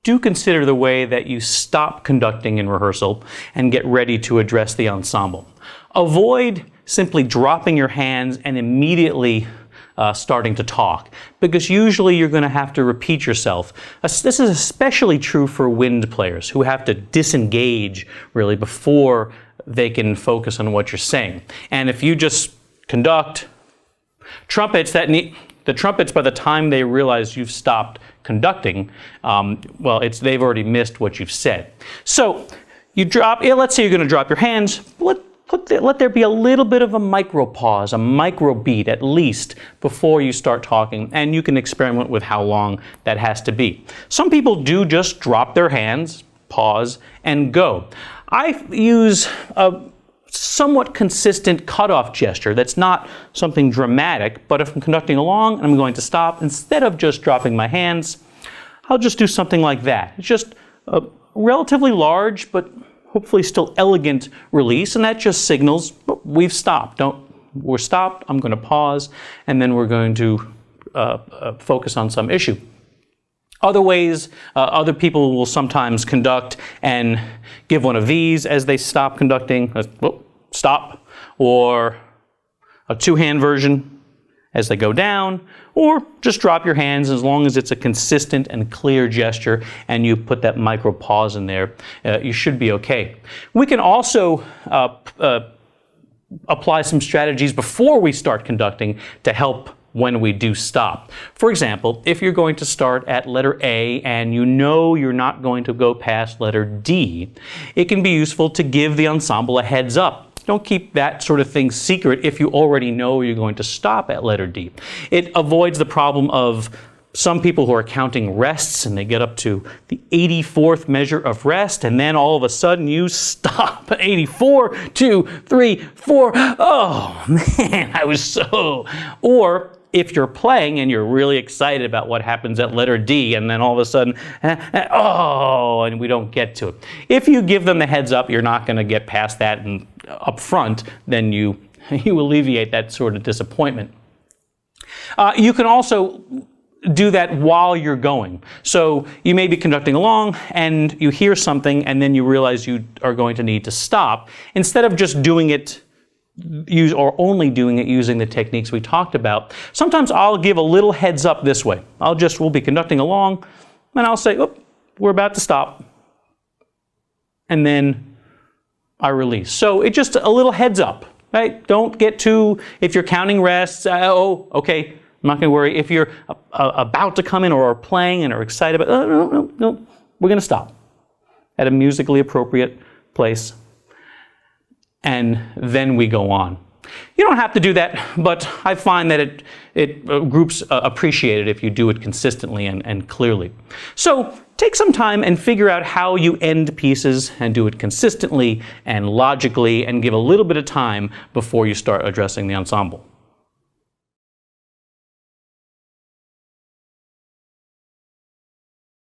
Do consider the way that you stop conducting in rehearsal and get ready to address the ensemble. Avoid simply dropping your hands and immediately starting to talk, because usually you're going to have to repeat yourself. This is especially true for wind players who have to disengage really before they can focus on what you're saying. And if you just conduct trumpets, the trumpets, by the time they realize you've stopped conducting, well, they've already missed what you've said. So you drop, let's say you're going to drop your hands, let there be a little bit of a micro pause, a micro beat at least, before you start talking, and you can experiment with how long that has to be. Some people do just drop their hands, pause, and go. I use a somewhat consistent cutoff gesture that's not something dramatic, but if I'm conducting along and I'm going to stop, instead of just dropping my hands, I'll just do something like that. It's just a relatively large but hopefully still elegant release, and that just signals we've stopped. We're stopped, I'm going to pause, and then we're going to focus on some issue. Other ways, other people will sometimes conduct and give one of these as they stop conducting, stop, or a two-hand version as they go down, or just drop your hands. As long as it's a consistent and clear gesture and you put that micro pause in there, you should be okay. We can also apply some strategies before we start conducting to help when we do stop. For example, if you're going to start at letter A and you know you're not going to go past letter D, it can be useful to give the ensemble a heads up. Don't keep that sort of thing secret if you already know you're going to stop at letter D. It avoids the problem of some people who are counting rests and they get up to the 84th measure of rest and then all of a sudden you stop. 84, 2, 3, 4. Oh man, I was so... Or if you're playing and you're really excited about what happens at letter D and then all of a sudden, and we don't get to it. If you give them the heads up, you're not going to get past that and up front, then you alleviate that sort of disappointment. You can also do that while you're going. So you may be conducting along and you hear something and then you realize you are going to need to stop. Instead of just doing it or only doing it using the techniques we talked about, sometimes I'll give a little heads up this way. We'll be conducting along and I'll say, oh, we're about to stop. And then I release. So it's just a little heads up, right? Don't get too, if you're counting rests, okay, I'm not going to worry. If you're about to come in or are playing and are excited about, no, we're going to stop at a musically appropriate place. And then we go on. You don't have to do that, but I find that groups appreciate it if you do it consistently and clearly. So take some time and figure out how you end pieces and do it consistently and logically and give a little bit of time before you start addressing the ensemble.